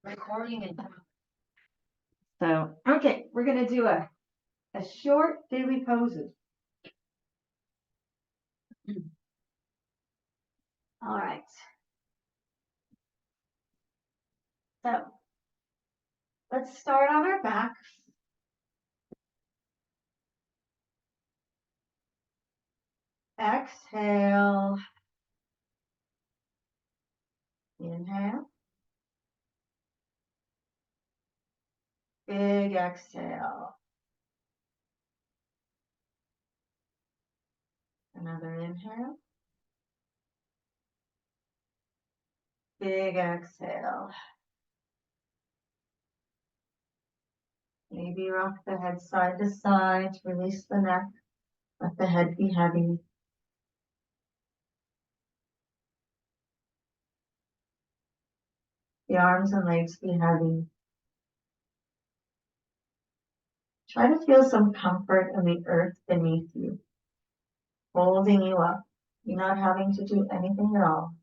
recording and So, okay, we're going to do a short daily poses. All right. So, let's start on our back. Exhale. Inhale. Big exhale. Another inhale. Big exhale. Maybe rock the head side to side to release the neck. Let the head be heavy. The arms and legs be heavy. Try to feel some comfort in the earth beneath you, holding you up. You're not having to do anything at all.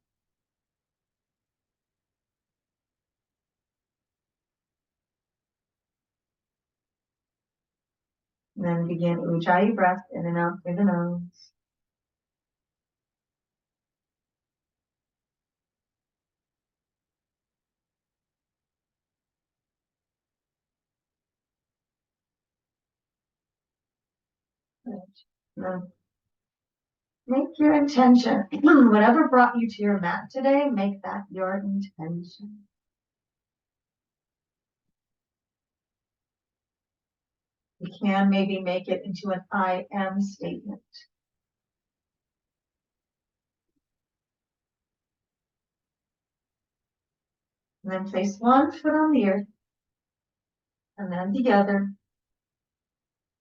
And then begin Ujjayi breath in and out through the nose. Then make your intention. Whatever brought you to your mat today, make that your intention. You can maybe make it into an I am statement. And then place one foot on the earth and then the other.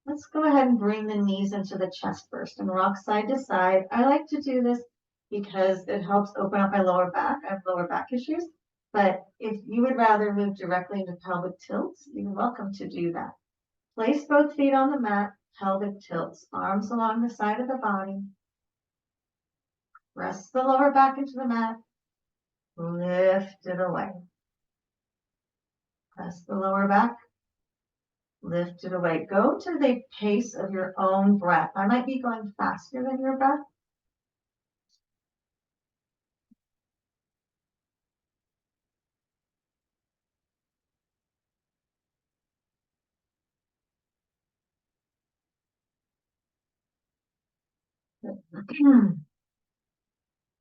Let's go ahead and bring the knees into the chest first and rock side to side. I like to do this because it helps open up my lower back. I have lower back issues. But if you would rather move directly into pelvic tilts, you're welcome to do that. Place both feet on the mat, pelvic tilts, arms along the side of the body. Press the lower back into the mat. Lift it away. Press the lower back. Lift it away. Go to the pace of your own breath. I might be going faster than your breath.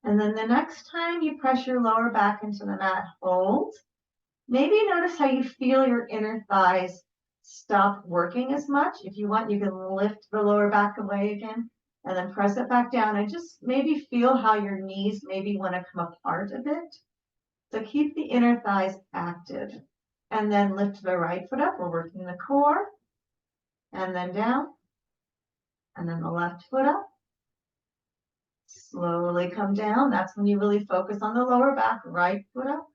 And then the next time you press your lower back into the mat, hold. Maybe notice how you feel your inner thighs stop working as much. If you want, you can lift the lower back away again and then press it back down and just maybe feel how your knees maybe want to come apart a bit. So keep the inner thighs active and then lift the right foot up. We're working the core and then down and then the left foot up. Slowly come down. That's when you really focus on the lower back. Right foot up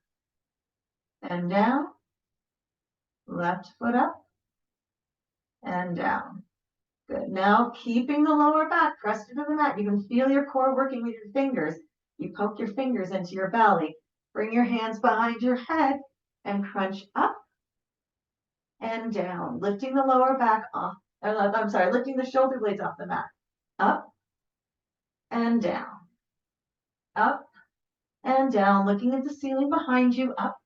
and down. Left foot up and down. Good. Now keeping the lower back pressed into the mat. You can feel your core working with your fingers. You poke your fingers into your belly. Bring your hands behind your head and crunch up and down. Lifting the lower back off. I'm sorry, lifting the shoulder blades off the mat. Up and down. Up and down. Looking at the ceiling behind you. Up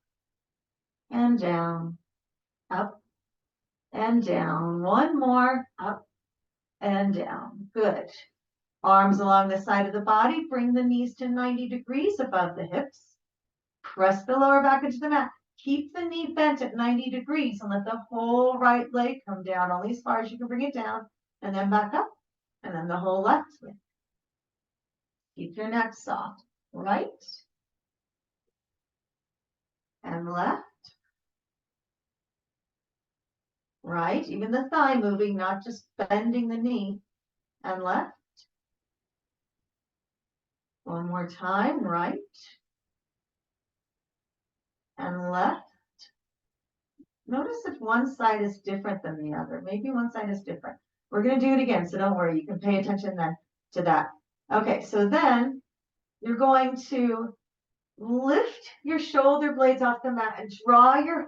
and down. Up and down. One more. Up and down. Good. Arms along the side of the body. Bring the knees to 90 degrees above the hips. Press the lower back into the mat. Keep the knee bent at 90 degrees and let the whole right leg come down only as far as you can bring it down and then back up and then the whole left leg. Keep your neck soft. Right and left. Right, even the thigh moving, not just bending the knee. And left. One more time, right and left. Notice if one side is different than the other. Maybe one side is different. We're going to do it again, so don't worry. You can pay attention then to that. Okay, so then you're going to Lift your shoulder blades off the mat and draw your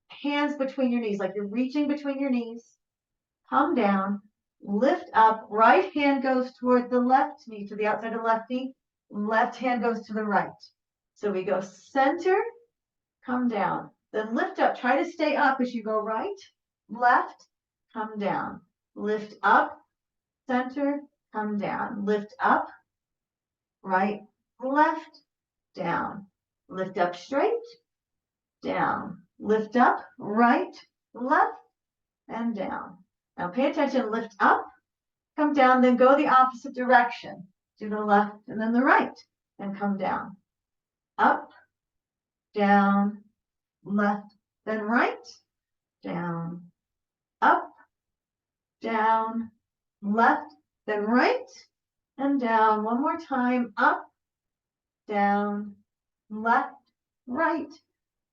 hands between your knees, like you're reaching between your knees. Come down, lift up, right hand goes toward the left knee, to the outside of the left knee, left hand goes to the right. So we go center, come down, then lift up, try to stay up as you go right, left, come down, lift up, center, come down, lift up, right, left, down, lift up straight, down, lift up, right, left, and down. Now pay attention, lift up, come down, then go the opposite direction. Do the left and then the right, and come down. Up, down, left, then right, down, up, down, left, then right, and down. One more time, up, down, left, right,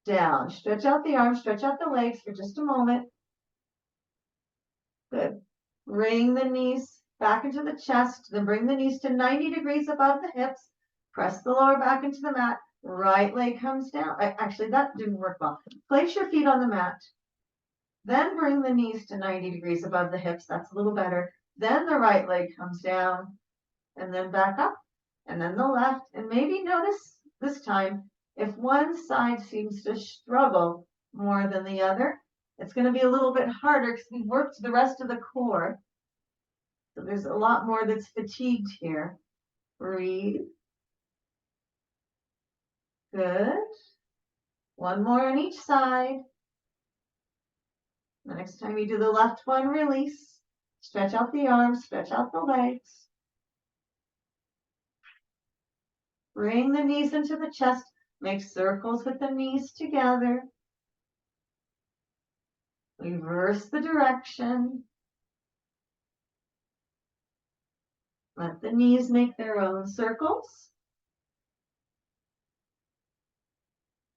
down. Stretch out the arms, stretch out the legs for just a moment. Good. Bring the knees back into the chest, then bring the knees to 90 degrees above the hips. Press the lower back into the mat. Right leg comes down. Actually, that didn't work well. Place your feet on the mat. Then bring the knees to 90 degrees above the hips. That's a little better. Then the right leg comes down and then back up and then the left. And maybe notice this time, if one side seems to struggle more than the other, it's going to be a little bit harder because we worked the rest of the core. So there's a lot more that's fatigued here. Breathe. Good. One more on each side. The next time you do the left one, release. Stretch out the arms, stretch out the legs. Bring the knees into the chest. Make circles with the knees together. Reverse the direction. Let the knees make their own circles.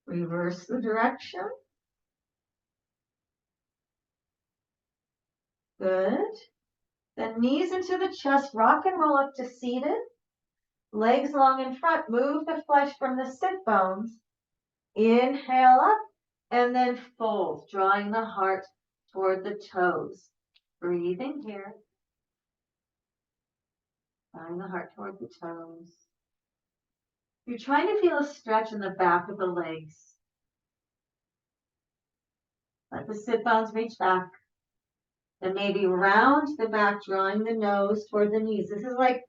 Reverse the direction. Good. Then knees into the chest, rock and roll up to seated. Legs long in front, move the flesh from the sit bones. Inhale up and then fold, drawing the heart toward the toes. Breathing here. Drawing the heart toward the toes. You're trying to feel a stretch in the back of the legs. Let the sit bones reach back. Then maybe round the back, drawing the nose toward the knees. This is like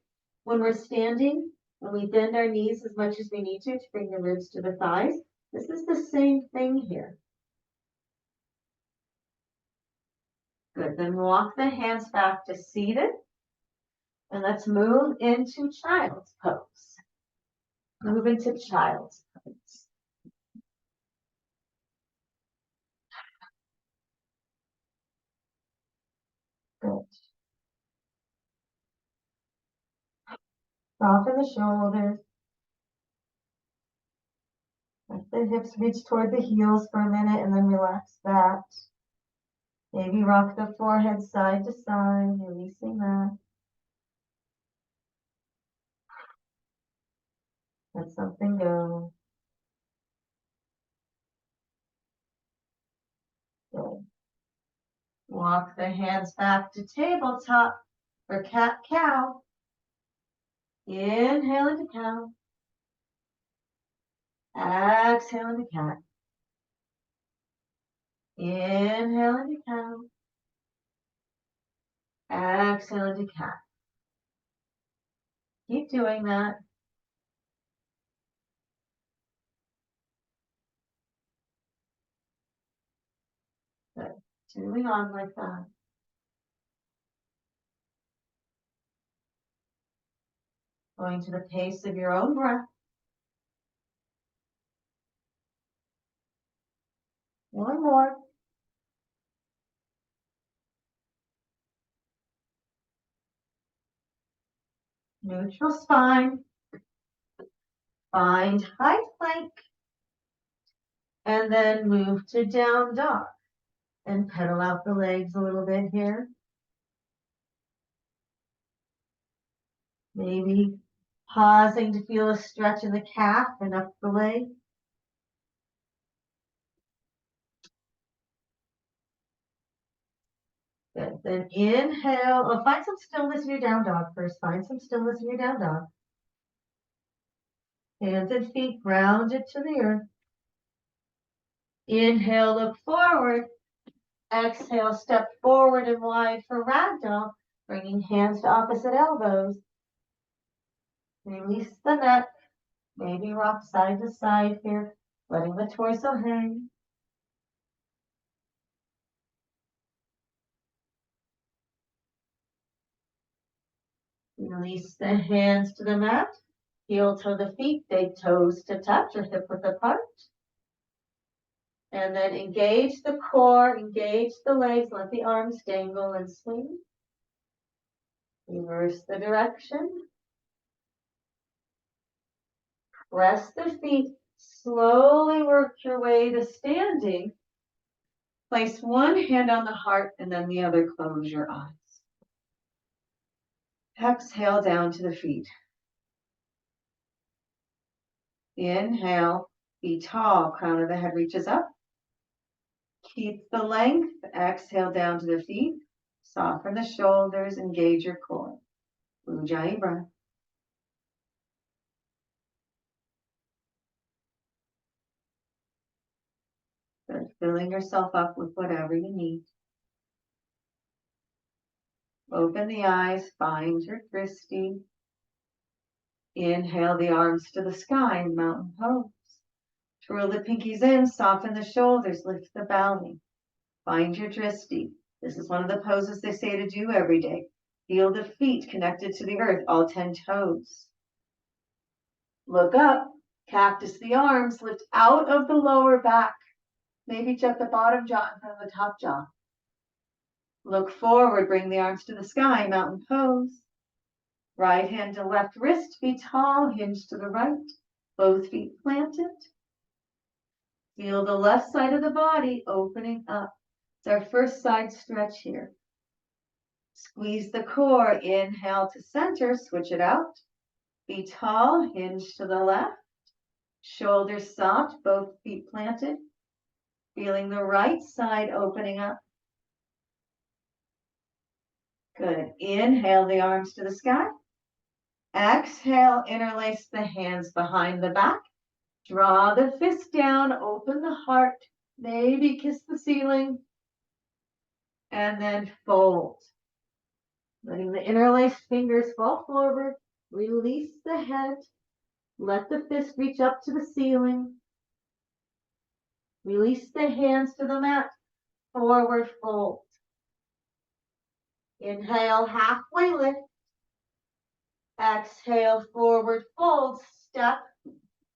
when we're standing, when we bend our knees as much as we need to bring the ribs to the thighs. This is the same thing here. Good. Then walk the hands back to seated. And let's move into child's pose. Move into child's pose. Good. Soften the shoulders. Let the hips reach toward the heels for a minute and then relax that. Maybe rock the forehead side to side, releasing that. Let something go. Good. Walk the hands back to tabletop for cat-cow. Inhale into cow. Exhale into cat. Inhale into cow. Exhale into cat. Keep doing that. Good. Continuing on like that. Going to the pace of your own breath. One more. Neutral spine. Find high plank. And then move to down dog. And pedal out the legs a little bit here. Maybe Pausing to feel a stretch in the calf and up the leg. Good. Then inhale. Oh, find some stillness in your down dog first. Find some stillness in your down dog. Hands and feet grounded to the earth. Inhale, look forward. Exhale, step forward and wide for ragdoll, bringing hands to opposite elbows. Release the neck. Maybe rock side to side here, letting the torso hang. Release the hands to the mat. Heel to the feet, big toes to touch or hip width apart. And then engage the core, engage the legs, let the arms dangle and swing. Reverse the direction. Press the feet, slowly work your way to standing. Place one hand on the heart and then the other, close your eyes. Exhale down to the feet. Inhale, be tall, crown of the head reaches up. Keep the length, exhale down to the feet. Soften the shoulders, engage your core. Ujjayi breath. Good. Filling yourself up with whatever you need. Open the eyes, find your drishti. Inhale the arms to the sky, mountain pose. Twirl the pinkies in, soften the shoulders, lift the belly. Find your drishti. This is one of the poses they say to do every day. Feel the feet connected to the earth, all 10 toes. Look up, cactus the arms, lift out of the lower back. Maybe jet the bottom jaw in front of the top jaw. Look forward, bring the arms to the sky, mountain pose. Right hand to left wrist, be tall, hinge to the right. Both feet planted. Feel the left side of the body opening up. It's our first side stretch here. Squeeze the core, inhale to center, switch it out. Be tall, hinge to the left. Shoulders soft, both feet planted. Feeling the right side opening up. Good. Inhale the arms to the sky. Exhale, interlace the hands behind the back. Draw the fist down, open the heart, maybe kiss the ceiling, and then fold. Letting the interlaced fingers fall forward, release the head, let the fist reach up to the ceiling. Release the hands to the mat, forward fold. Inhale, halfway lift. Exhale, forward fold, step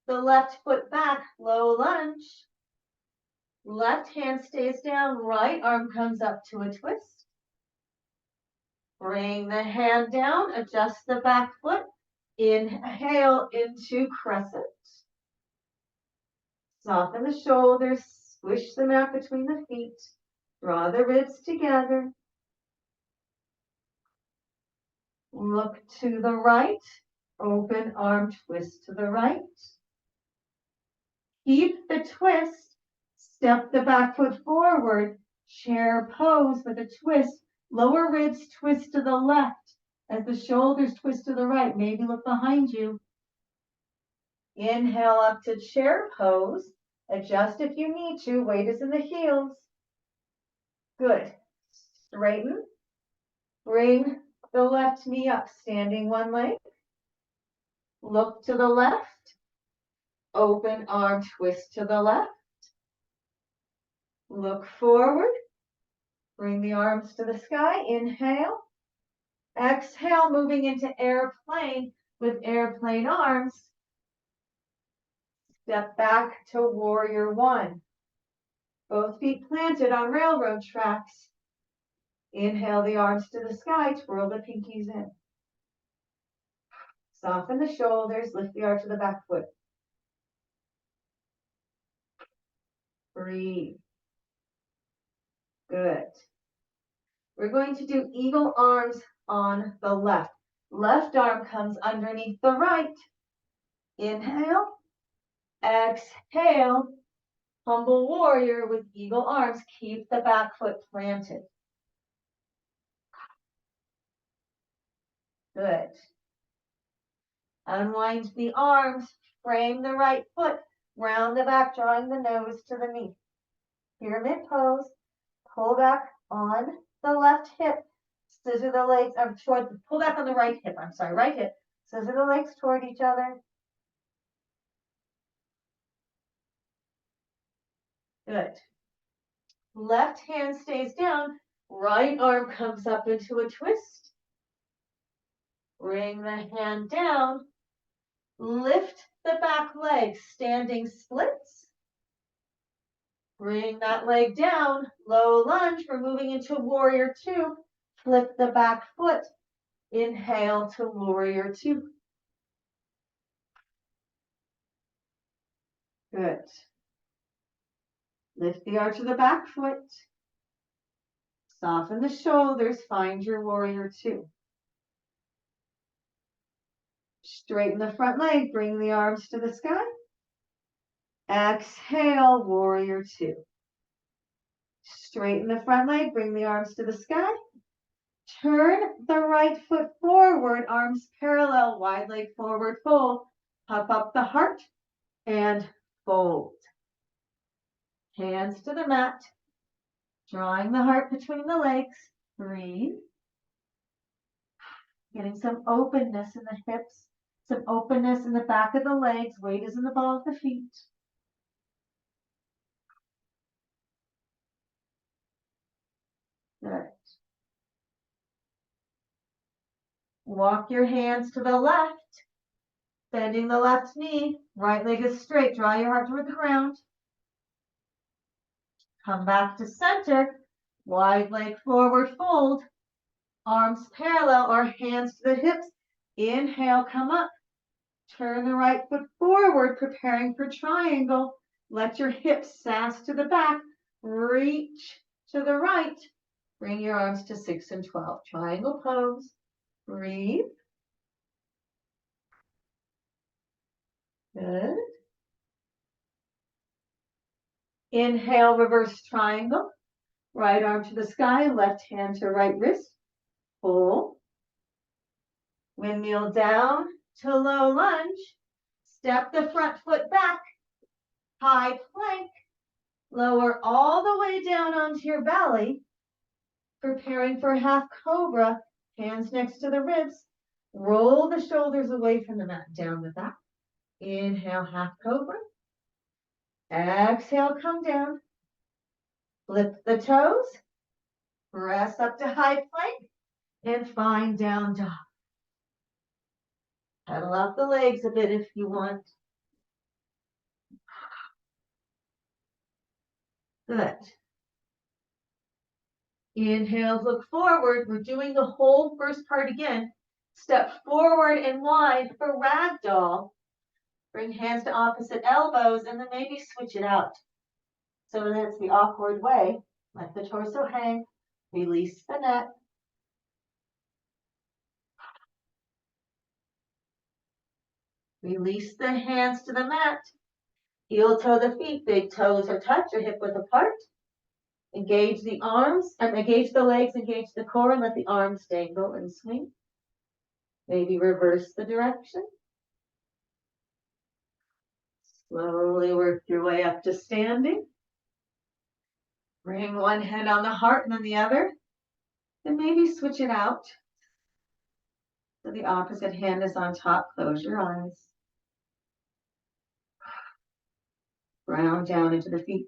the left foot back, low lunge. Left hand stays down, right arm comes up to a twist. Bring the hand down, adjust the back foot. Inhale into crescent. Soften the shoulders, squish the mat between the feet. Draw the ribs together. Look to the right, open arm twist to the right. Keep the twist, step the back foot forward, chair pose with a twist, lower ribs twist to the left as the shoulders twist to the right. Maybe look behind you. Inhale up to chair pose, adjust if you need to, weight is in the heels. Good. Straighten, bring the left knee up, standing one leg. Look to the left, open arm twist to the left. Look forward, bring the arms to the sky, inhale. Exhale, moving into airplane with airplane arms. Step back to warrior one. Both feet planted on railroad tracks. Inhale the arms to the sky, twirl the pinkies in. Soften the shoulders, lift the arch of the back foot. Breathe. Good. We're going to do eagle arms on the left. Left arm comes underneath the right. Inhale, exhale, humble warrior with eagle arms. Keep the back foot planted. Good. Unwind the arms, frame the right foot, round the back, drawing the nose to the knee. Pyramid pose, pull back on the left hip, scissor the legs, pull back on the right hip, right hip, scissor the legs toward each other. Good. Left hand stays down, right arm comes up into a twist. Bring the hand down, lift the back leg, standing splits. Bring that leg down, low lunge. We're moving into warrior two. Flip the back foot. Inhale to warrior two. Good. Lift the arch of the back foot. Soften the shoulders. Find your warrior two. Straighten the front leg. Bring the arms to the sky. Exhale, warrior two. Straighten the front leg. Bring the arms to the sky. Turn the right foot forward. Arms parallel. Wide leg forward fold. Puff up the heart and fold. Hands to the mat. Drawing the heart between the legs. Breathe. Getting some openness in the hips. Some openness in the back of the legs. Weight is in the ball of the feet. Good. Walk your hands to the left. Bending the left knee. Right leg is straight. Draw your heart toward the ground. Come back to center. Wide leg forward fold. Arms parallel or hands to the hips. Inhale, come up. Turn the right foot forward, preparing for triangle. Let your hips sass to the back. Reach to the right. Bring your arms to 6 and 12. Triangle pose. Breathe. Good. Inhale, reverse triangle. Right arm to the sky, left hand to right wrist. Pull. Windmill down to low lunge. Step the front foot back. High plank. Lower all the way down onto your belly. Preparing for half cobra. Hands next to the ribs. Roll the shoulders away from the mat. Down the back. Inhale, half cobra. Exhale, come down. Flip the toes. Press up to high plank. And find down dog. Pedal out the legs a bit if you want. Good. Inhale, look forward. We're doing the whole first part again. Step forward and wide for ragdoll. Bring hands to opposite elbows and then maybe switch it out. So that it's the awkward way. Let the torso hang. Release the neck. Release the hands to the mat. Heel toe the feet. Big toes are touch or hip width apart. Engage the arms, engage the legs, engage the core, and let the arms dangle and swing. Maybe reverse the direction. Slowly work your way up to standing. Bring one hand on the heart and then the other. And maybe switch it out. So the opposite hand is on top. Close your eyes. Ground down into the feet.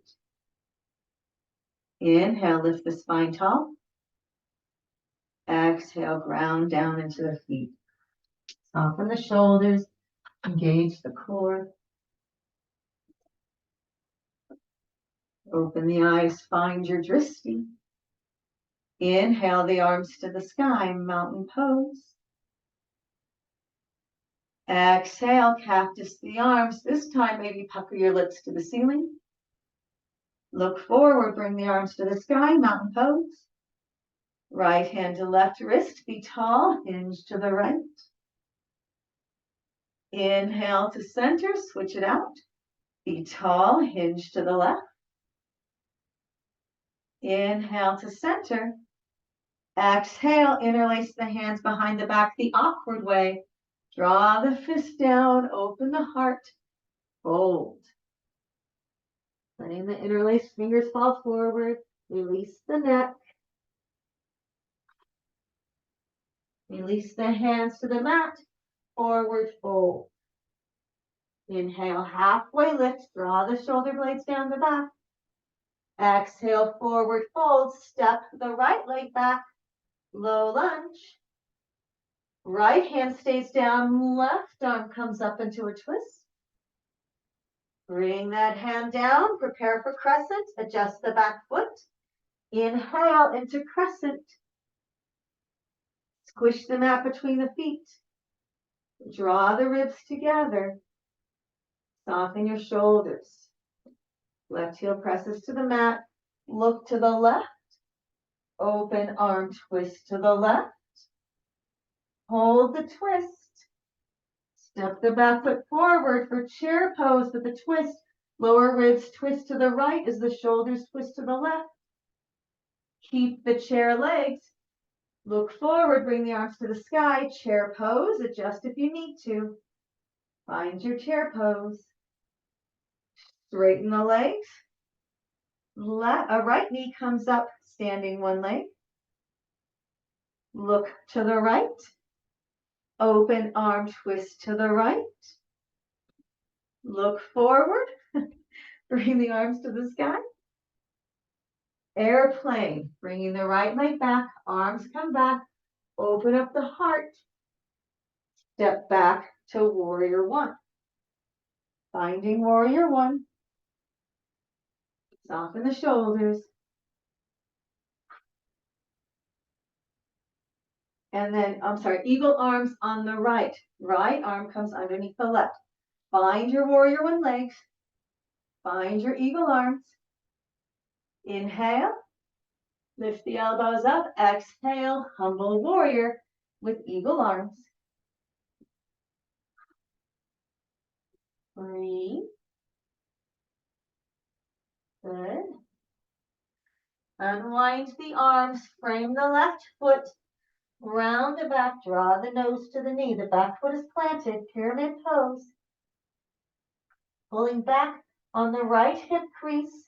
Inhale, lift the spine tall. Exhale, ground down into the feet. Soften the shoulders. Engage the core. Open the eyes, find your drishti. Inhale the arms to the sky, mountain pose. Exhale, cactus the arms. This time, maybe pucker your lips to the ceiling. Look forward, bring the arms to the sky, mountain pose. Right hand to left wrist, be tall, hinge to the right. Inhale to center, switch it out. Be tall, hinge to the left. Inhale to center. Exhale, interlace the hands behind the back the awkward way. Draw the fist down, open the heart, fold. Letting the interlaced fingers fall forward, release the neck. Release the hands to the mat, forward fold. Inhale, halfway lift, draw the shoulder blades down the back. Exhale, forward fold, step the right leg back, low lunge. Right hand stays down, left arm comes up into a twist. Bring that hand down, prepare for crescent, adjust the back foot. Inhale into crescent. Squish the mat between the feet. Draw the ribs together. Soften your shoulders. Left heel presses to the mat. Look to the left. Open arm twist to the left. Hold the twist. Step the back foot forward for chair pose with the twist. Lower ribs twist to the right as the shoulders twist to the left. Keep the chair legs. Look forward, bring the arms to the sky. Chair pose, adjust if you need to. Find your chair pose. Straighten the legs. A right knee comes up, standing one leg. Look to the right. Open arm twist to the right. Look forward. Bring the arms to the sky. Airplane. Bringing the right leg back. Arms come back. Open up the heart. Step back to warrior one. Finding warrior one. Soften the shoulders. And then, eagle arms on the right. Right arm comes underneath the left. Find your warrior one legs. Find your eagle arms. Inhale. Lift the elbows up. Exhale. Humble warrior with eagle arms. Breathe. Good. Unwind the arms. Frame the left foot. Round the back. Draw the nose to the knee. The back foot is planted. Pyramid pose. Pulling back on the right hip crease.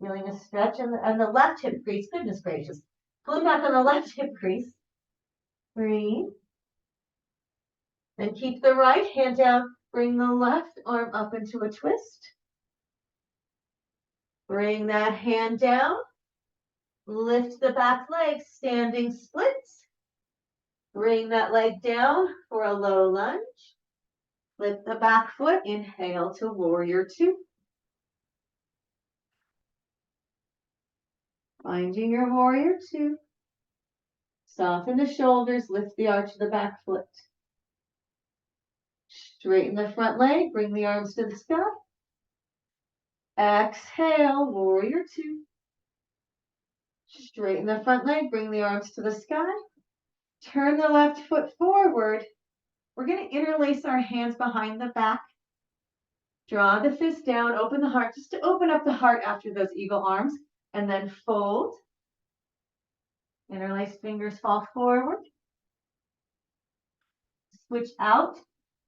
Feeling a stretch on the left hip crease. Goodness gracious. Pulling back on the left hip crease. Breathe. Then keep the right hand down. Bring the left arm up into a twist. Bring that hand down. Lift the back leg, standing splits. Bring that leg down for a low lunge. Lift the back foot. Inhale to warrior two. Finding your warrior two. Soften the shoulders. Lift the arch of the back foot. Straighten the front leg. Bring the arms to the sky. Exhale, warrior two. Straighten the front leg. Bring the arms to the sky. Turn the left foot forward. We're going to interlace our hands behind the back. Draw the fist down. Open the heart. Just to open up the heart after those eagle arms. And then fold. Interlace fingers fall forward. Switch out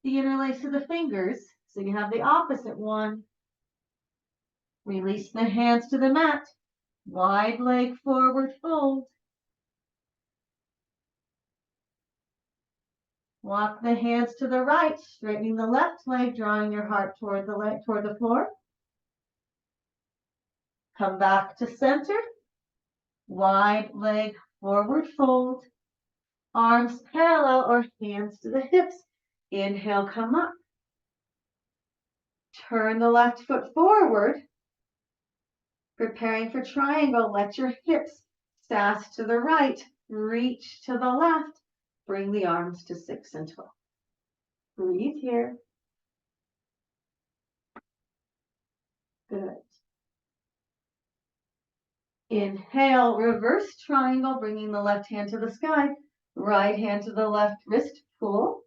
the interlace of the fingers. So you have the opposite one. Release the hands to the mat. Wide leg forward fold. Walk the hands to the right, straightening the left leg, drawing your heart toward the floor. Come back to center. Wide leg forward fold. Arms parallel or hands to the hips. Inhale, come up. Turn the left foot forward. Preparing for triangle, let your hips sass to the right, reach to the left. Bring the arms to 6 and 12. Breathe here. Good. Inhale, reverse triangle, bringing the left hand to the sky, right hand to the left wrist, pull.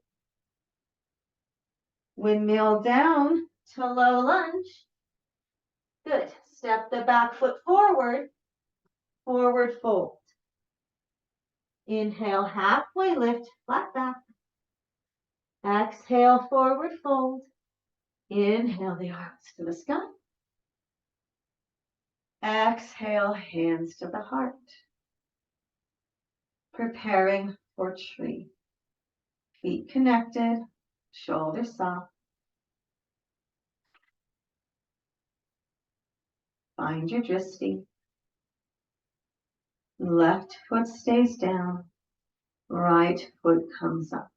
Windmill down to low lunge. Good. Step the back foot forward, forward fold. Inhale, halfway lift, flat back. Exhale, forward fold. Inhale the arms to the sky. Exhale, hands to the heart. Preparing for tree. Feet connected, shoulders soft. Find your drishti. Left foot stays down, right foot comes up.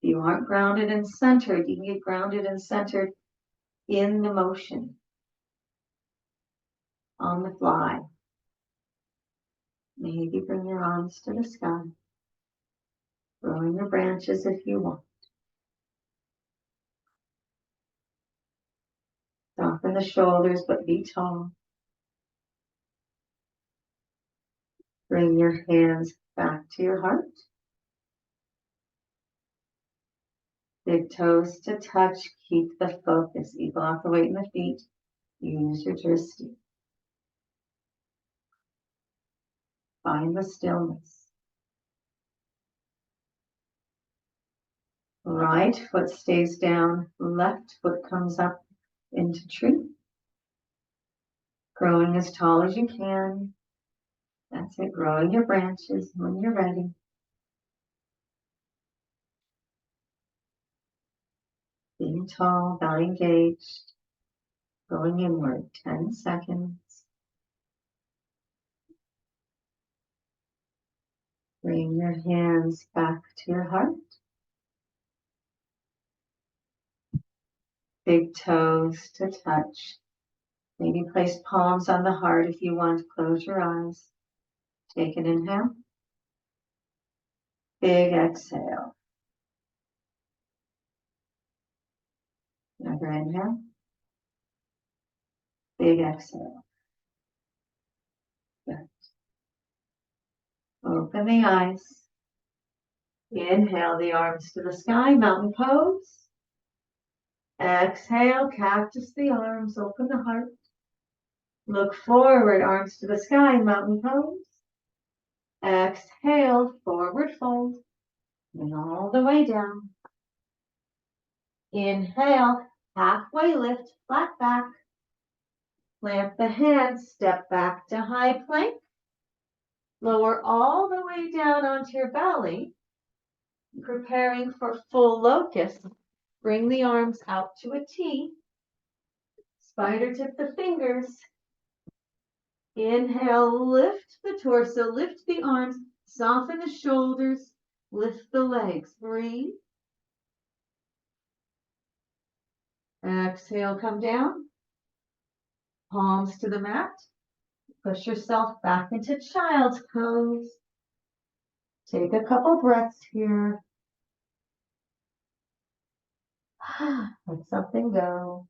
If you aren't grounded and centered, you can get grounded and centered in the motion, on the fly. Maybe bring your arms to the sky, growing your branches if you want. Soften the shoulders, but be tall. Bring your hands back to your heart. Big toes to touch. Keep the focus. Equal out the weight in the feet. Use your drishti. Find the stillness. Right foot stays down. Left foot comes up into tree. Growing as tall as you can. That's it. Growing your branches when you're ready. Being tall, belly engaged. Going inward, 10 seconds. Bring your hands back to your heart. Big toes to touch. Maybe place palms on the heart if you want. Close your eyes. Take an inhale. Big exhale. Another inhale. Big exhale. Good. Open the eyes. Inhale the arms to the sky, mountain pose. Exhale, cactus the arms, open the heart. Look forward, arms to the sky, mountain pose. Exhale, forward fold. And all the way down. Inhale, halfway lift, flat back. Plant the hands, step back to high plank. Lower all the way down onto your belly. Preparing for full locust. Bring the arms out to a T. Spider tip the fingers. Inhale, lift the torso, lift the arms, soften the shoulders, lift the legs. Breathe. Exhale, come down. Palms to the mat. Push yourself back into child's pose. Take a couple breaths here. Let something go.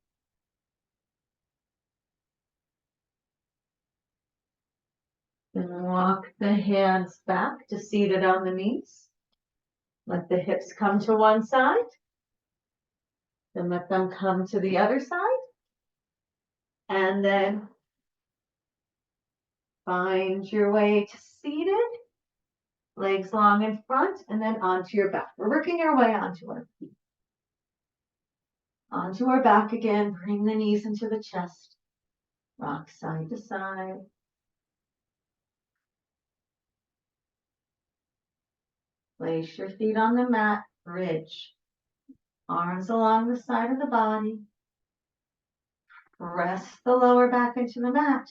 And walk the hands back to seated on the knees. Let the hips come to one side. Then let them come to the other side. And then find your way to seated. Legs long in front and then onto your back. We're working our way onto our feet. Onto our back again. Bring the knees into the chest. Rock side to side. Place your feet on the mat. Bridge. Arms along the side of the body. Press the lower back into the mat.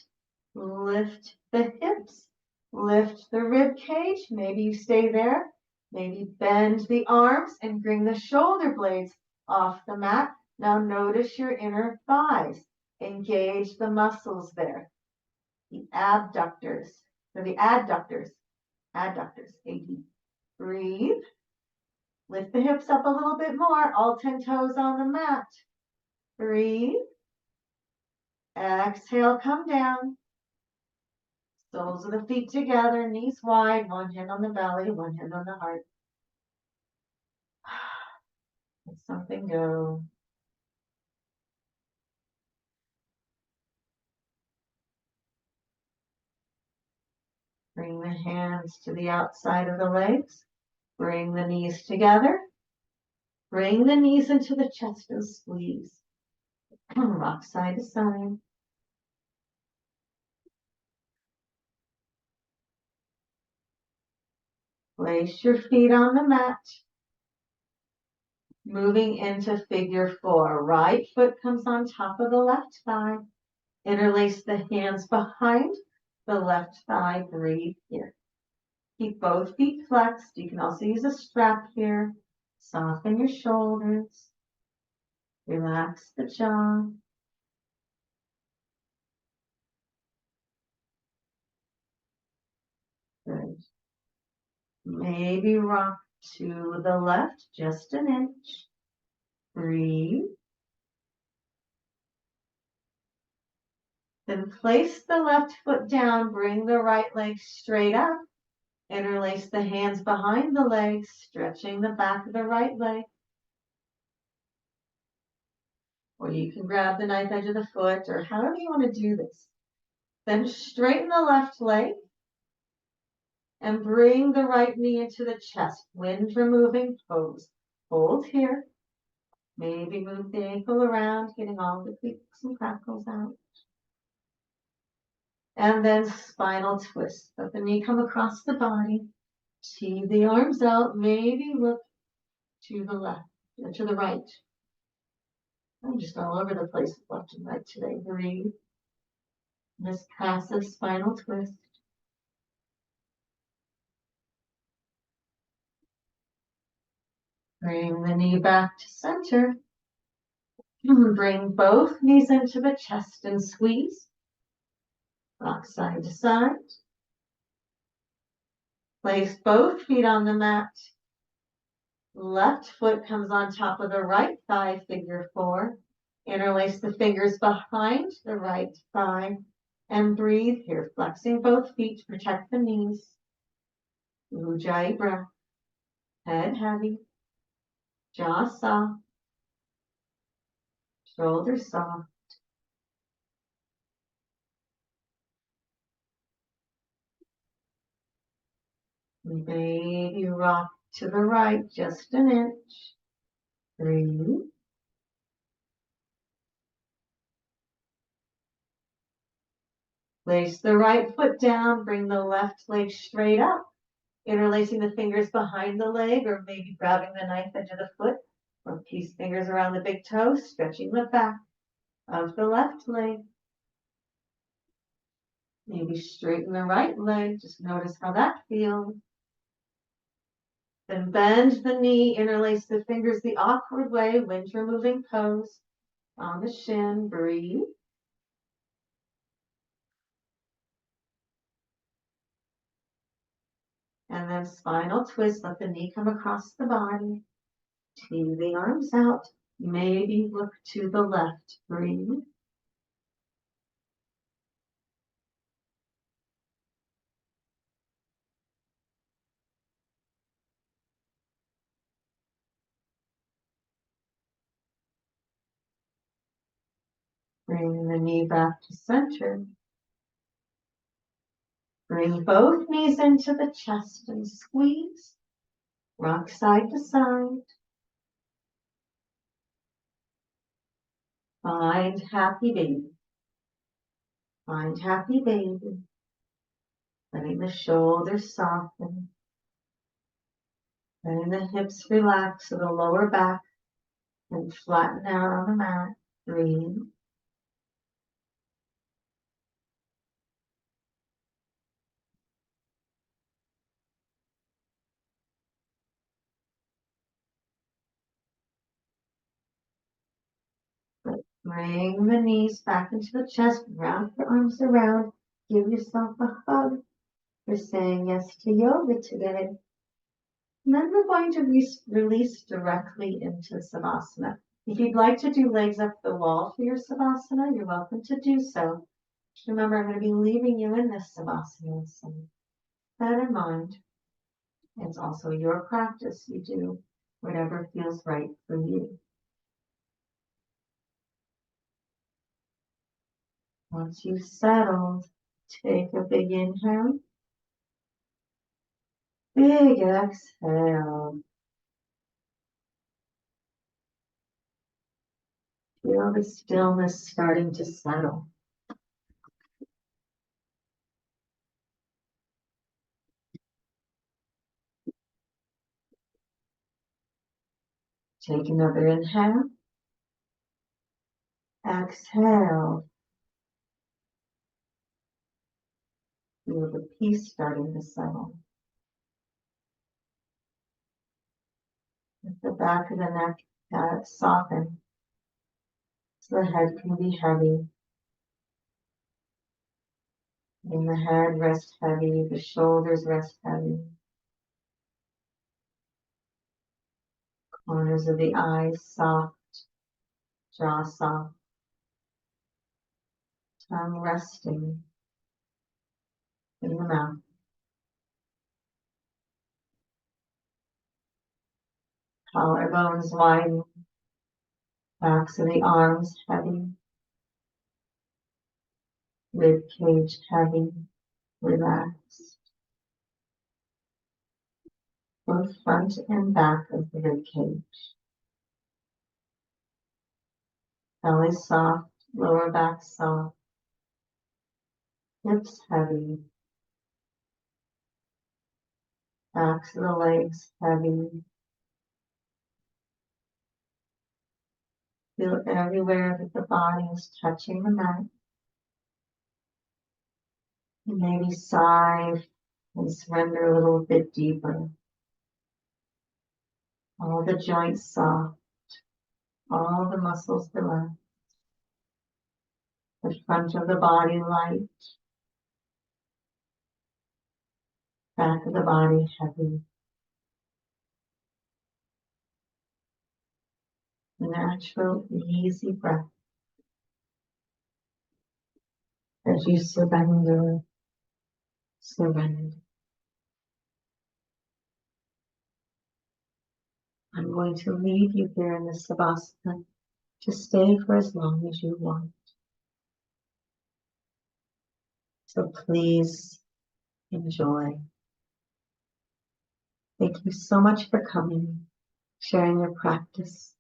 Lift the hips. Lift the rib cage. Maybe you stay there. Maybe bend the arms and bring the shoulder blades off the mat. Now notice your inner thighs. Engage the muscles there. The abductors, or the adductors. Adductors, AD. Breathe. Lift the hips up a little bit more. All 10 toes on the mat. Breathe. Exhale, come down. Soles of the feet together, knees wide, one hand on the belly, one hand on the heart. Let something go. Bring the hands to the outside of the legs. Bring the knees together. Bring the knees into the chest and squeeze. Rock side to side. Place your feet on the mat. Moving into figure 4. Right foot comes on top of the left thigh. Interlace the hands behind the left thigh. Breathe here. Keep both feet flexed. You can also use a strap here. Soften your shoulders. Relax the jaw. Good. Maybe rock to the left just an inch. Breathe. Then place the left foot down. Bring the right leg straight up. Interlace the hands behind the legs, stretching the back of the right leg. Or you can grab the knife edge of the foot, or however you want to do this. Then straighten the left leg and bring the right knee into the chest. Wind removing pose. Hold here. Maybe move the ankle around, getting all the creaks and crackles out. And then spinal twist. Let the knee come across the body. Tease the arms out. Maybe look to the left, to the right. I'm just all over the place with left and right today. Breathe. This passive spinal twist. Bring the knee back to center. Bring both knees into the chest and squeeze. Rock side to side. Place both feet on the mat. Left foot comes on top of the right thigh, figure 4. Interlace the fingers behind the right thigh and breathe here, flexing both feet to protect the knees. Ujjayi breath. Head heavy. Jaw soft. Shoulders soft. Maybe rock to the right just an inch. Breathe. Place the right foot down, bring the left leg straight up, interlacing the fingers behind the leg or maybe grabbing the knife edge of the foot or peace fingers around the big toe, stretching the back of the left leg. Maybe straighten the right leg, just notice how that feels. Then bend the knee, interlace the fingers the awkward way, wind removing pose on the shin, breathe. And then spinal twist, let the knee come across the body. Tease the arms out. Maybe look to the left. Breathe. Bring the knee back to center. Bring both knees into the chest and squeeze. Rock side to side. Find happy baby. Find happy baby. Letting the shoulders soften. Letting the hips relax so the lower back can flatten out on the mat. Breathe. Bring the knees back into the chest. Wrap your arms around. Give yourself a hug for saying yes to yoga today. And then we're going to release directly into Savasana. If you'd like to do legs up the wall for your Savasana, you're welcome to do so. Remember, I'm going to be leaving you in this Savasana, so that in mind. It's also your practice. You do whatever feels right for you. Once you've settled, take a big inhale, big exhale. Feel the stillness starting to settle. Take another inhale. Exhale. Feel the peace starting to settle. Let the back of the neck soften so the head can be heavy. And the head rest heavy, the shoulders rest heavy. Corners of the eyes soft, jaw soft. Tongue resting in the mouth. Collarbones widen. Backs of the arms heavy. Rib cage heavy. Relaxed. Both front and back of the rib cage. Belly soft. Lower back soft. Hips heavy. Backs of the legs heavy. Feel everywhere that the body is touching the mat. And maybe sigh and surrender a little bit deeper. All the joints soft. All the muscles relaxed. The front of the body light. Back of the body heavy. Natural, easy breath. As you surrender. I'm going to leave you here in this Savasana to stay for as long as you want. So please enjoy. Thank you so much for coming, sharing your practice,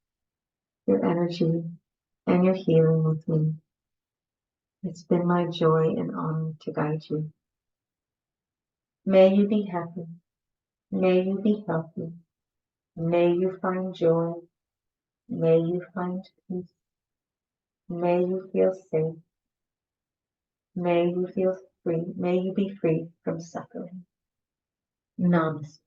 your energy, and your healing with me. It's been my joy and honor to guide you. May you be happy. May you be healthy. May you find joy. May you find peace. May you feel safe. May you feel free. May you be free from suffering. Namaste.